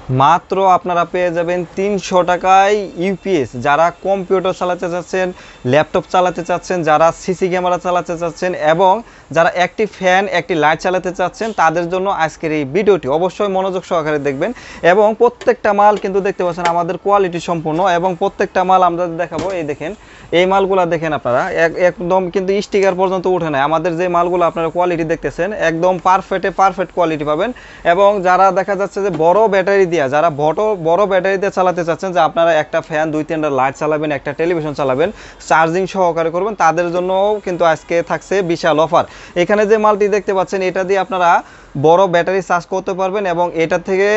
মাত্র আপনারা পেয়ে যাবেন 300 টাকায় ইউপিএস। যারা কম্পিউটার চালাতে চাচ্ছেন, ল্যাপটপ চালাতে চাচ্ছেন, যারা সিসি ক্যামেরা চালাতে চাচ্ছেন এবং যারা একটি ফ্যান একটি লাইট চালাতে চাচ্ছেন, তাদের জন্য আজকের এই ভিডিওটি অবশ্যই মনোযোগ সহকারে দেখবেন। এবং প্রত্যেকটা মাল কিন্তু দেখতে পাচ্ছেন আমাদের কোয়ালিটি সম্পূর্ণ, এবং প্রত্যেকটা মাল আমরা দেখাবো। এই দেখেন, এই মালগুলা দেখেন আপনারা, একদম কিন্তু স্টিকার পর্যন্ত উঠে নাই। আমাদের যে মালগুলো আপনারা কোয়ালিটি দেখতেছেন একদম পারফেক্ট কোয়ালিটি পাবেন। এবং যারা দেখা যাচ্ছে যে বড় ব্যাটারি দিয়ে, যারা বড় ব্যাটারি দিয়ে চালাতে চাচ্ছেন, যে আপনারা একটা ফ্যান 2-3টা লাইট চালাবেন, একটা টেলিভিশন চালাবেন, চার্জিং সহকারে করবেন, তাদের জন্য কিন্তু আজকে থাকছে বিশাল অফার। এখানে যে মালটি দেখতে পাচ্ছেন, এটা দিয়ে আপনারা বড় ব্যাটারি চার্জ করতে পারবেন এবং এটা থেকে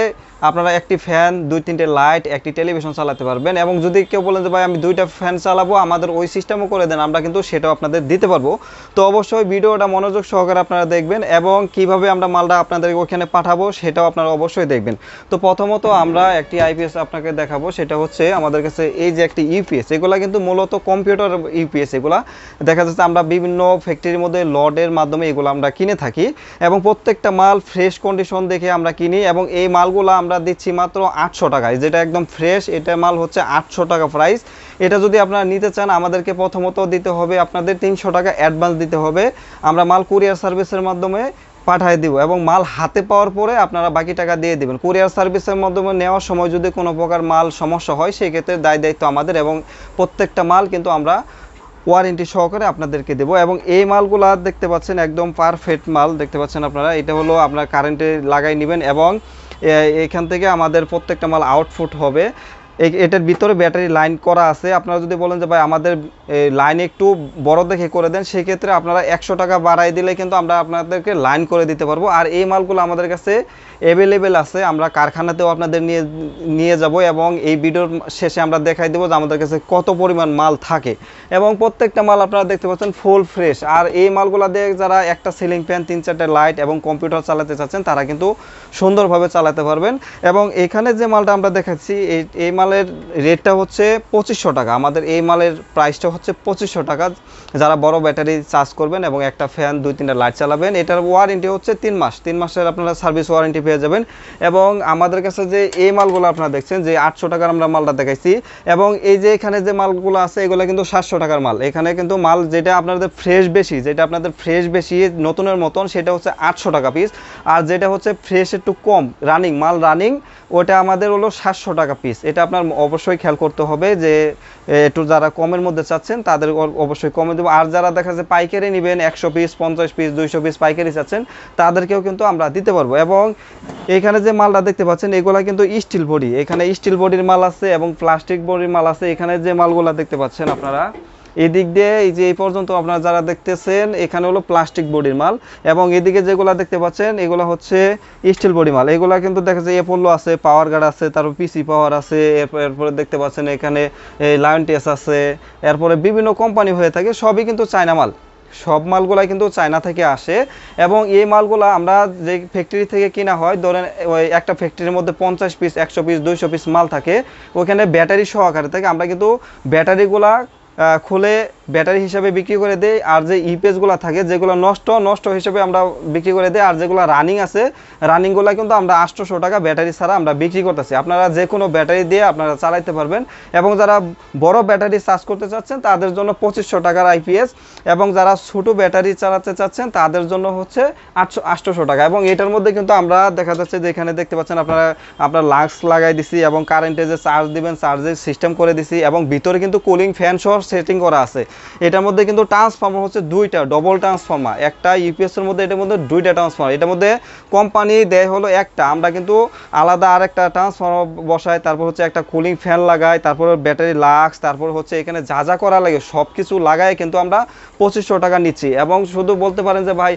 আপনারা একটি ফ্যান 2-3টে লাইট একটি টেলিভিশন চালাতে পারবেন। এবং যদি কেউ বলেন যে ভাই আমি 2টা ফ্যান চালাবো, আমাদের ওই সিস্টেমও করে দেন, আমরা কিন্তু সেটাও আপনাদের দিতে পারবো। তো অবশ্যই ভিডিওটা মনোযোগ সহকারে আপনারা দেখবেন এবং কিভাবে আমরা মালটা আপনাদের ওখানে পাঠাবো সেটাও আপনারা অবশ্যই দেখবেন। তো প্রথমত আমরা একটি আইপিএস আপনাকে দেখাবো, সেটা হচ্ছে আমাদের কাছে এই যে একটি ইউপিএস। এগুলা কিন্তু মূলত কম্পিউটার ইউপিএস। এগুলা দেখা যাচ্ছে আমরা বিভিন্ন ফ্যাক্টরির মধ্যে লডের মাধ্যমে এগুলো আমরা কিনে থাকি এবং প্রত্যেকটা মাল ফ্রেশ কন্ডিশন দেখে আমরা কিনি। এবং এই মালগুলো আমরা দিচ্ছি মাত্র 800 টাকায়, যেটা একদম ফ্রেশ। এটা মাল হচ্ছে 800 টাকা প্রাইস। এটা যদি আপনারা নিতে চান, আমাদেরকে প্রথমত দিতে হবে আপনাদের 300 টাকা অ্যাডভান্স দিতে হবে। আমরা মাল কুরিয়ার সার্ভিসের মাধ্যমে পাঠিয়ে দিব এবং মাল হাতে পাওয়ার পরে আপনারা বাকি টাকা দিয়ে দিবেন। কুরিয়ার সার্ভিসের মাধ্যমে নেওয়ার সময় যদি কোনো প্রকার মাল সমস্যা হয়, সেই ক্ষেত্রে দায়িত্ব আমাদের এবং প্রত্যেকটা মাল কিন্তু আমরা ওয়ারেন্টি সহকারে আপনাদেরকে দেবো। এবং এই মালগুলা দেখতে পাচ্ছেন একদম পারফেক্ট মাল দেখতে পাচ্ছেন আপনারা। এটা হলো আপনার কারেন্টে লাগাই নেবেন এবং এখান থেকে আমাদের প্রত্যেকটা মাল আউটপুট হবে। এটার ভিতরে ব্যাটারি লাইন করা আছে। আপনারা যদি বলেন যে ভাই আমাদের লাইন একটু বড় দেখে করে দেন, সেক্ষেত্রে আপনারা 100 টাকা বাড়াই দিলে কিন্তু আমরা আপনাদেরকে লাইন করে দিতে পারবো। আর এই মালগুলো আমাদের কাছে অ্যাভেলেবেল আছে, আমরা কারখানাতেও আপনাদের নিয়ে যাব এবং এই ভিডিওর শেষে আমরা দেখাই দেবো যে আমাদের কাছে কত পরিমাণ মাল থাকে। এবং প্রত্যেকটা মাল আপনারা দেখতে পাচ্ছেন ফুল ফ্রেশ। আর এই মালগুলো দিয়ে যারা একটা সিলিং ফ্যান 3-4টে লাইট এবং কম্পিউটার চালাতে চাচ্ছেন, তারা কিন্তু সুন্দরভাবে চালাতে পারবেন। এবং এখানে যে মালটা আমরা দেখাচ্ছি, এই মালের রেটটা হচ্ছে 2500 টাকা। আমাদের এই মালের প্রাইসটা হচ্ছে 2500 টাকা। যারা বড় ব্যাটারি চার্জ করবেন এবং একটা ফ্যান 2-3টা লাইট চালাবেন, এটার ওয়ারেন্টি হচ্ছে 3 মাস। 3 মাসের আপনারা সার্ভিস ওয়ারেন্টি পেয়ে যাবেন। এবং আমাদের কাছে যে এই মালগুলো আপনারা দেখছেন, যে 800 টাকার আমরা মালটা দেখাইছি, এবং এই যে এখানে যে মালগুলো আছে এগুলো কিন্তু 700 টাকার মাল। এখানে কিন্তু মাল যেটা আপনাদের ফ্রেশ বেশি নতুনের মতন, সেটা হচ্ছে 800 টাকা পিস। আর যেটা হচ্ছে ফ্রেশ একটু কম রানিং, ওটা আমাদের হলো 700 টাকা পিস। এটা আপনার অবশ্যই খেয়াল করতে হবে যে একটু যারা কমের মধ্যে চাচ্ছেন তাদের অবশ্যই কমে দেবো। আর যারা দেখা যাচ্ছে পাইকারি নেবেন, 100 পিস 50 পিস 200 পিস পাইকারি চাচ্ছেন, তাদেরকেও কিন্তু আমরা দিতে পারবো। এবং এখানে যে মালটা দেখতে পাচ্ছেন, এগুলা কিন্তু স্টিল বডি। এখানে স্টিল বডির মাল আছে এবং প্লাস্টিক বডির মাল আছে। এখানে যে মালগুলা দেখতে পাচ্ছেন আপনারা, এদিক দিয়ে এই যে এই পর্যন্ত আপনারা যারা দেখতেছেন, এখানে হলো প্লাস্টিক বডির মাল। এবং এদিকে যেগুলো দেখতে পাচ্ছেন, এগুলো হচ্ছে স্টিল বডি মাল। এগুলো কিন্তু দেখা যায় এপোলো আছে, পাওয়ার গার্ড আছে, তারপর পিসি পাওয়ার আছে, এরপরে দেখতে পাচ্ছেন এখানে লায়ন টেস আছে, এরপরে বিভিন্ন কোম্পানি হয়ে থাকে, সবই কিন্তু চায়না মাল। সব মালগুলাই কিন্তু চায়না থেকে আসে। এবং এই মালগুলা আমরা যে ফ্যাক্টরি থেকে কিনা হয়, ধরেন ওই একটা ফ্যাক্টরির মধ্যে 50 পিস 100 পিস 200 পিস মাল থাকে, ওখানে ব্যাটারি সহকারে থাকে। আমরা কিন্তু ব্যাটারিগুলা খুলে ব্যাটারি হিসাবে বিক্রি করে দেই। আর যে ইপিএসগুলো থাকে, যেগুলো নষ্ট হিসেবে আমরা বিক্রি করে দিই। আর যেগুলো রানিং আছে, রানিংগুলো কিন্তু আমরা 800 টাকা ব্যাটারি ছাড়া আমরা বিক্রি করতেছি। আপনারা যে কোনো ব্যাটারি দিয়ে আপনারা চালাইতে পারবেন। এবং যারা বড় ব্যাটারি চার্জ করতে চাচ্ছেন, তাদের জন্য 2500 টাকার আইপিএস। এবং যারা ছোটো ব্যাটারি চালাতে চাচ্ছেন, তাদের জন্য হচ্ছে 800 টাকা। এবং এটার মধ্যে কিন্তু আমরা দেখা যাচ্ছে যে এখানে দেখতে পাচ্ছেন আপনার লাক্স লাগাই দিছি এবং কারেন্টে যে চার্জ দিবেন, চার্জের সিস্টেম করে দিছি। এবং ভিতরে কিন্তু কুলিং ফ্যান সহ সেটিং করা আছে। এটার মধ্যে কিন্তু ট্রান্সফর্মার হচ্ছে 2টা, ডবল ট্রান্সফর্মার। একটা ইউপিএস এর মধ্যে এটার মধ্যে 2টা ট্রান্সফর্মার। এটার মধ্যে কোম্পানি দেয় হলো একটা, আমরা কিন্তু আলাদা আরেকটা ট্রান্সফর্মার বসাই, তারপর হচ্ছে একটা কুলিং ফ্যান লাগাই, তারপর ব্যাটারি লাক্স, তারপর হচ্ছে এখানে যা করা লাগে সব কিছু লাগাই কিন্তু আমরা 2500 টাকা নিচ্ছি। এবং শুধু বলতে পারেন যে ভাই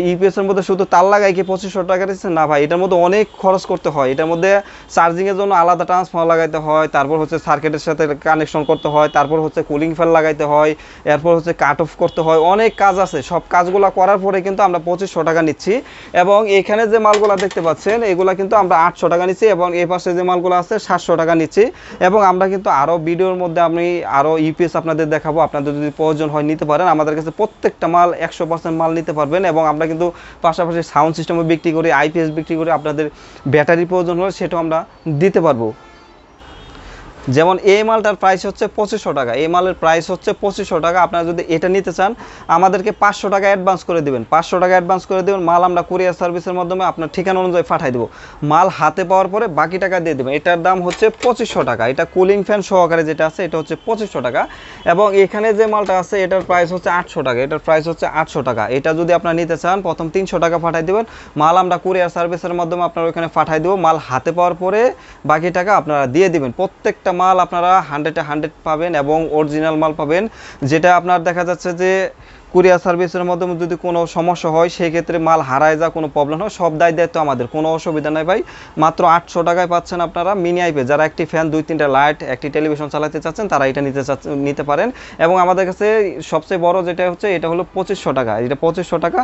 ইউপিএস এর মধ্যে শুধু তার লাগাই কি 2500 টাকা দিচ্ছেন? না ভাই, এটার মধ্যে অনেক খরচ করতে হয়। এটার মধ্যে চার্জিং এর জন্য আলাদা ট্রান্সফর্মার লাগাইতে হয়, তারপর হচ্ছে সার্কিটের সাথে কানেকশন করতে হয়, তারপর হচ্ছে কুলিং ফ্যান লাগাইতে হয়, এরপর হচ্ছে কাট অফ করতে হয়, অনেক কাজ আছে। সব কাজগুলো করার পরে কিন্তু আমরা 2500 টাকা নিচ্ছি। এবং এখানে যে মালগুলো দেখতে পাচ্ছেন এগুলো কিন্তু আমরা 800 টাকা নিচ্ছি, এবং এই পাশে যে মালগুলো আছে 700 টাকা নিচ্ছি। এবং আমরা কিন্তু আরও ভিডিওর মধ্যে আমি আরও ইউপিএস আপনাদের দেখাবো, আপনাদের যদি প্রয়োজন হয় নিতে পারেন। আমাদের কাছে প্রত্যেকটা মাল 100% মাল নিতে পারবেন। এবং আমরা কিন্তু পাশাপাশি সাউন্ড সিস্টেমও বিক্রি করি, আইপিএস বিক্রি করি। আপনাদের ব্যাটারি প্রয়োজন হলে সেটাও আমরা দিতে পারবো। যেমন এই মালটার প্রাইস হচ্ছে 2500 টাকা, এই মালের প্রাইস হচ্ছে 2500 টাকা। আপনারা যদি এটা নিতে চান আমাদেরকে 500 টাকা অ্যাডভান্স করে দেবেন, 500 টাকা অ্যাডভান্স করে দেবেন। মাল আমরা কুরিয়ার সার্ভিসের মাধ্যমে আপনার ঠিকানা অনুযায়ী পাঠাই দেবো। মাল হাতে পাওয়ার পরে বাকি টাকা দিয়ে দেবেন। এটার দাম হচ্ছে 2500 টাকা। এটা কুলিং ফ্যান সহকারে যেটা আছে এটা হচ্ছে 2500 টাকা। এবং এখানে যে মালটা আছে এটার প্রাইস হচ্ছে 800 টাকা, এটার প্রাইস হচ্ছে 800 টাকা। এটা যদি আপনারা নিতে চান প্রথম 300 টাকা পাঠাই দেবেন। মাল আমরা কুরিয়ার সার্ভিসের মাধ্যমে আপনার ওইখানে পাঠাই দেবো। মাল হাতে পাওয়ার পরে বাকি টাকা আপনারা দিয়ে দিবেন। প্রত্যেকটা মাল আপনারা 100-100 পাবেন এবং অরিজিনাল মাল পাবেন। যেটা আপনার দেখা যাচ্ছে যে কুরিয়ার সার্ভিসের মাধ্যমে যদি কোনো সমস্যা হয় সেই ক্ষেত্রে মাল হারায় যা কোনো প্রবলেম হয় সব দায়িত্ব আমাদের, কোনো অসুবিধা নাই ভাই। মাত্র 800 টাকায় পাচ্ছেন আপনারা মিনি আইপিএস। যারা একটি ফ্যান 2-3টা লাইট একটি টেলিভিশন চালাতে চাচ্ছেন তারা এটা নিতে পারেন। এবং আমাদের কাছে সবচেয়ে বড় যেটা হচ্ছে এটা হলো 2500 টাকা। এটা 2500 টাকা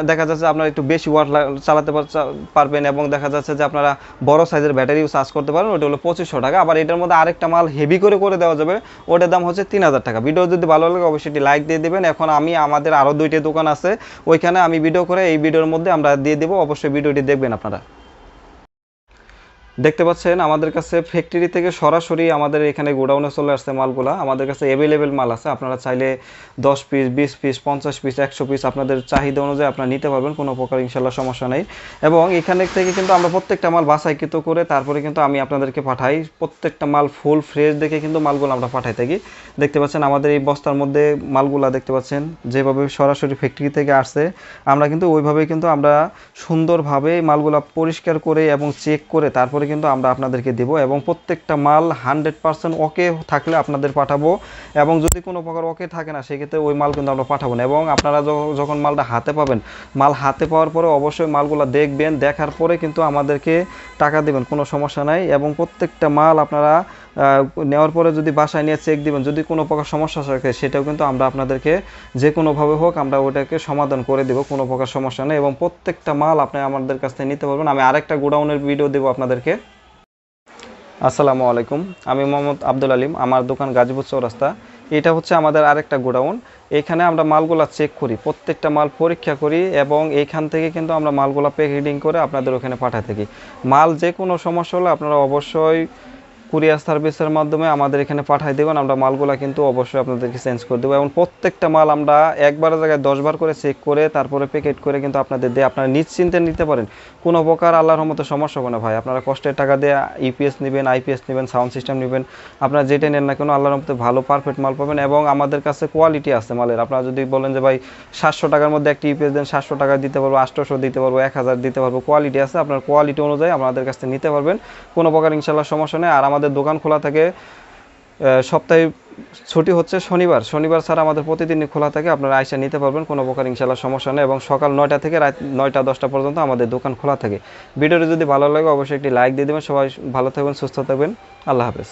দেখা যাচ্ছে আপনারা একটু বেশি ওয়াট চালাতে পারবেন এবং দেখা যাচ্ছে যে আপনারা বড় সাইজের ব্যাটারিও চার্জ করতে পারেন। ওটা হলো 2500 টাকা। আবার এটার মধ্যে আরেকটা মাল হেভি করে দেওয়া যাবে, ওটার দাম হচ্ছে 3000 টাকা। ভিডিও যদি ভালো লাগে অবশ্যই একটি লাইক দিয়ে দেবেন। এখন আমাদের আরও 2টি দোকান আছে, ওইখানে আমি ভিডিও করে এই ভিডিওর মধ্যে আমরা দিয়ে দেবো, অবশ্যই ভিডিওটি দেখবেন আপনারা। দেখতে পাচ্ছেন আমাদের কাছে ফ্যাক্টরি থেকে সরাসরি আমাদের এখানে গোডাউনে চলে আসছে মালগুলা। আমাদের কাছে অ্যাভেলেবেল মাল আছে, আপনারা চাইলে 10 পিস 20 পিস 50 পিস 100 পিস আপনাদের চাহিদা অনুযায়ী আপনারা নিতে পারবেন, কোনো প্রকার ইনশাল্লাহ সমস্যা নেই। এবং এখানে থেকে কিন্তু আমরা প্রত্যেকটা মাল বাছাইকৃত করে তারপরে কিন্তু আমি আপনাদেরকে পাঠাই। প্রত্যেকটা মাল ফুল ফ্রেশ দেখে কিন্তু মালগুলো আমরা পাঠাই থাকি। দেখতে পাচ্ছেন আমাদের এই বস্তার মধ্যে মালগুলা দেখতে পাচ্ছেন যেভাবে সরাসরি ফ্যাক্টরি থেকে আসছে, আমরা কিন্তু ওইভাবেই কিন্তু আমরা সুন্দরভাবে মালগুলা পরিষ্কার করে এবং চেক করে তারপরে কিন্তু আমরা আপনাদেরকে দেব। এবং প্রত্যেকটা মাল 100% ওকে থাকলে আপনাদের পাঠাবো। এবং যদি কোনো প্রকার ওকে থাকে না সেক্ষেত্রে ওই মাল কিন্তু আমরা পাঠাবো না। এবং আপনারা যখন মালটা হাতে পাবেন, মাল হাতে পাওয়ার পরে অবশ্যই মালগুলো দেখবেন, দেখার পরে কিন্তু আমাদেরকে টাকা দেবেন, কোনো সমস্যা নাই। এবং প্রত্যেকটা মাল আপনারা নেওয়ার পরে যদি বাসায় নিয়ে চেক দিবেন, যদি কোনো প্রকার সমস্যা থাকে সেটাও কিন্তু আমরা আপনাদেরকে যে কোনোভাবে হোক আমরা ওটাকে সমাধান করে দেবো, কোনো প্রকার সমস্যা নেই। এবং প্রত্যেকটা মাল আপনি আমাদের কাছ থেকে নিতে পারবেন। আমি আরেকটা গোডাউনের ভিডিও দেবো আপনাদেরকে। আসসালামু আলাইকুম, আমি মোহাম্মদ আব্দুল আলিম, আমার দোকান গাজীপুর চৌরাস্তা। এটা হচ্ছে আমাদের আরেকটা গোডাউন। এখানে আমরা মালগুলা চেক করি, প্রত্যেকটা মাল পরীক্ষা করি এবং এইখান থেকে কিন্তু আমরা মালগুলা প্যাকেটিং করে আপনাদের ওখানে পাঠাতে থাকি। মাল যে কোনো সমস্যা হলে আপনারা অবশ্যই কুরিয়ার সার্ভিসের মাধ্যমে আমাদের এখানে পাঠিয়ে দেবেন। আমরা মালগুলা কিন্তু অবশ্যই আপনাদেরকে চেঞ্জ করে দেবো। এবং প্রত্যেকটা মাল আমরা একবার জায়গায় 10 বার করে চেক করে তারপরে প্যাকেট করে কিন্তু আপনাদের দিয়ে আপনারা নিশ্চিন্তে নিতে পারেন। কোনো প্রকার আল্লাহর মতো সমস্যা হবে না ভাই। আপনারা কষ্টের টাকা দিয়ে ইপিএস নেবেন, আইপিএস নেবেন, সাউন্ড সিস্টেম নেবেন, আপনারা যেটা নেন না কেন আল্লাহর মতো ভালো পারফেক্ট মাল পাবেন। এবং আমাদের কাছে কোয়ালিটি আছে মালের। আপনারা যদি বলেন যে ভাই 700 টাকার মধ্যে একটা ইপিএস দেন, 700 টাকা দিতে পারবো, 800 দিতে পারবো, 1000 দিতে পারবো, কোয়ালিটি আছে। আপনার কোয়ালিটি অনুযায়ী আমাদের কাছ থেকে নিতে পারবেন, কোনো প্রকার ইনশাল্লাহ সমস্যা নেই। আর আমাদের দোকান খোলা থাকে, সপ্তাহে ছুটি হচ্ছে শনিবার ছাড়া আমাদের প্রতিদিনই খোলা থাকে। আপনারা আইসা নিতে পারবেন, কোনো প্রকার ইনশাল্লাহ সমস্যা নেই। এবং সকাল 9টা থেকে রাত 9টা-10টা পর্যন্ত আমাদের দোকান খোলা থাকে। ভিডিওটি যদি ভালো লাগে অবশ্যই একটি লাইক দিয়ে দেবেন। সবাই ভালো থাকবেন, সুস্থ থাকবেন। আল্লাহ হাফেজ।